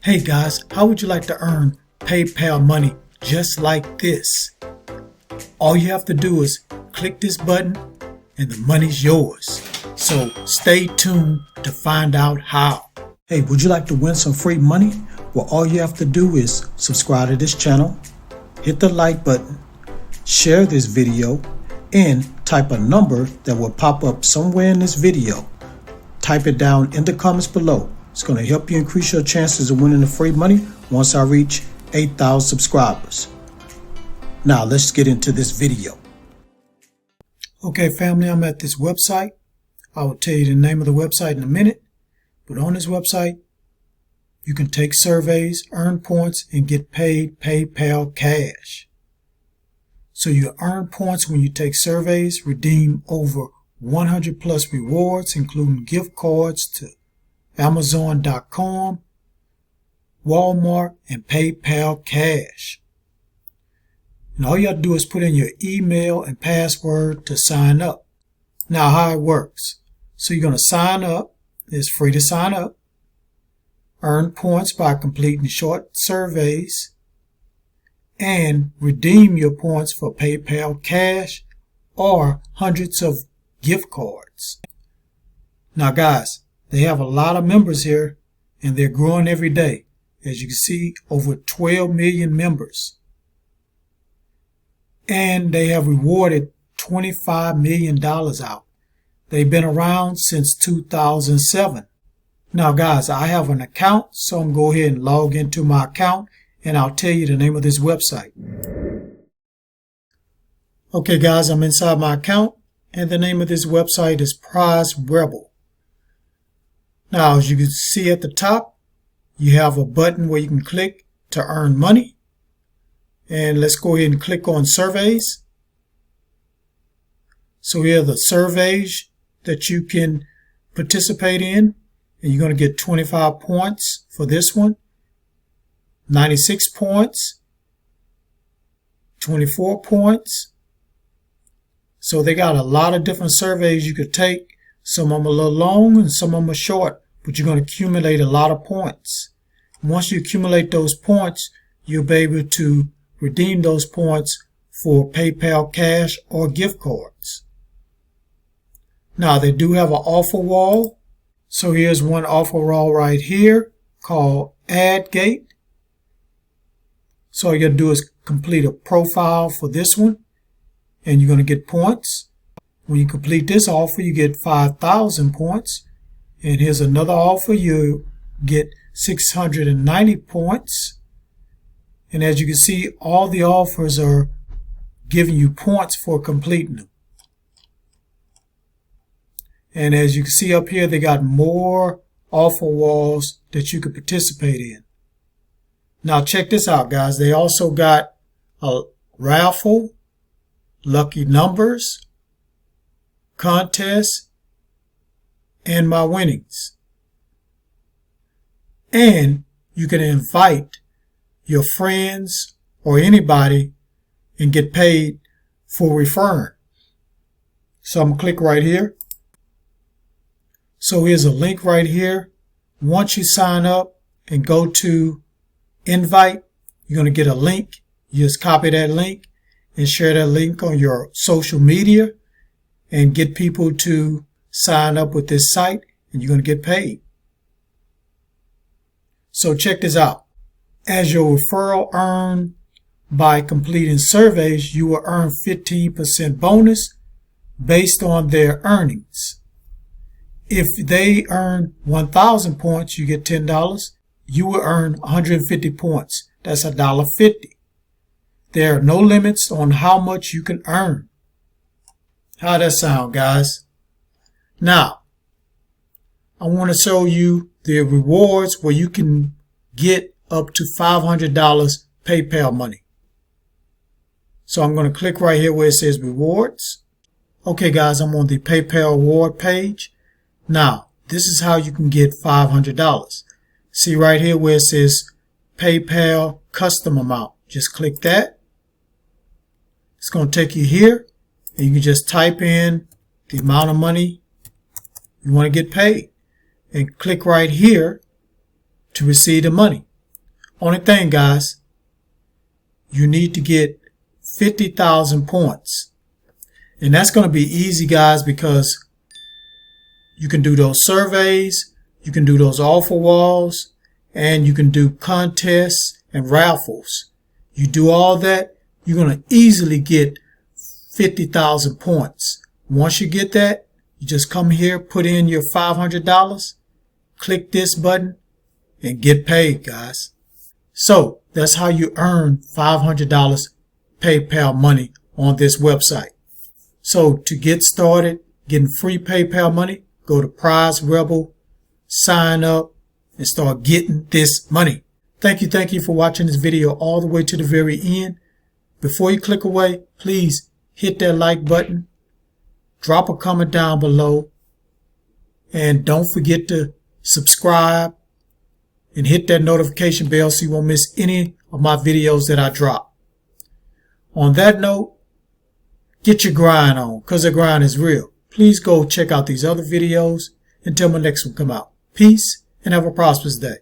Hey guys, how would you like to earn PayPal money just like this? All you have to do is click this button and the money's yours. So stay tuned to find out how. Hey, would you like to win some free money? Well, all you have to do is subscribe to this channel, hit the like button, share this video, and type a number that will pop up somewhere in this video. Type it down in the comments below. It's going to help you increase your chances of winning the free money once I reach 8,000 subscribers. Now let's get into this video. Okay family, I'm at this website. I will tell you the name of the website in a minute. But on this website, you can take surveys, earn points, and get paid PayPal cash. So you earn points when you take surveys, redeem over 100 plus rewards, including gift cards to Amazon.com, Walmart, and PayPal cash. And all you have to do is put in your email and password to sign up. Now how it works. So you're going to sign up. It's free to sign up. Earn points by completing short surveys. And redeem your points for PayPal cash or hundreds of gift cards. Now guys, they have a lot of members here and they're growing every day. As you can see, over 12 million members. And they have rewarded $25 million out. They've been around since 2007. Now guys, I have an account, so I'm going to go ahead and log into my account and I'll tell you the name of this website. Okay guys, I'm inside my account and the name of this website is Prize Rebel. Now as you can see at the top, you have a button where you can click to earn money. And let's go ahead and click on surveys. So here are the surveys that you can participate in. And you're going to get 25 points for this one. 96 points. 24 points. So they got a lot of different surveys you could take. Some of them are a little long and some of them are short. But you're going to accumulate a lot of points. Once you accumulate those points, you'll be able to redeem those points for PayPal cash or gift cards. Now they do have an offer wall. So here's one offer wall right here called Ad Gate. So all you gotta do is complete a profile for this one and you're going to get points. When you complete this offer, you get 5,000 points. And here's another offer, you get 690 points. And as you can see, all the offers are giving you points for completing them. And as you can see up here, they got more offer walls that you could participate in. Now check this out, guys. They also got a raffle, lucky numbers, contest, and my winnings. And you can invite your friends or anybody and get paid for referring. So I'm going to click right here. So here's a link right here. Once you sign up and go to invite, you're going to get a link. You just copy that link and share that link on your social media and get people to sign up with this site and you're going to get paid. So check this out. As your referral earned by completing surveys, you will earn 15% bonus based on their earnings. If they earn 1,000 points, you get $10. You will earn 150 points. That's $1.50. There are no limits on how much you can earn. How that sound, guys? Now, I want to show you the rewards where you can get up to $500 PayPal money. So I'm going to click right here where it says rewards. Okay guys, I'm on the PayPal reward page. Now, this is how you can get $500. See right here where it says PayPal custom amount. Just click that. It's going to take you here and you can just type in the amount of money you want to get paid and click right here to receive the money. Only thing, guys, you need to get 50,000 points. And that's going to be easy, guys, because you can do those surveys, you can do those offer walls, and you can do contests and raffles. You do all that, you're going to easily get 50,000 points. Once you get that, you just come here, put in your $500, click this button, and get paid, guys. So that's how you earn $500 PayPal money on this website. So to get started getting free PayPal money, go to Prize Rebel, sign up, and start getting this money. Thank you for watching this video all the way to the very end. Before you click away, please hit that like button, drop a comment down below, and don't forget to subscribe and hit that notification bell so you won't miss any of my videos that I drop. On that note, get your grind on, because the grind is real. Please go check out these other videos until my next one come out. Peace and have a prosperous day.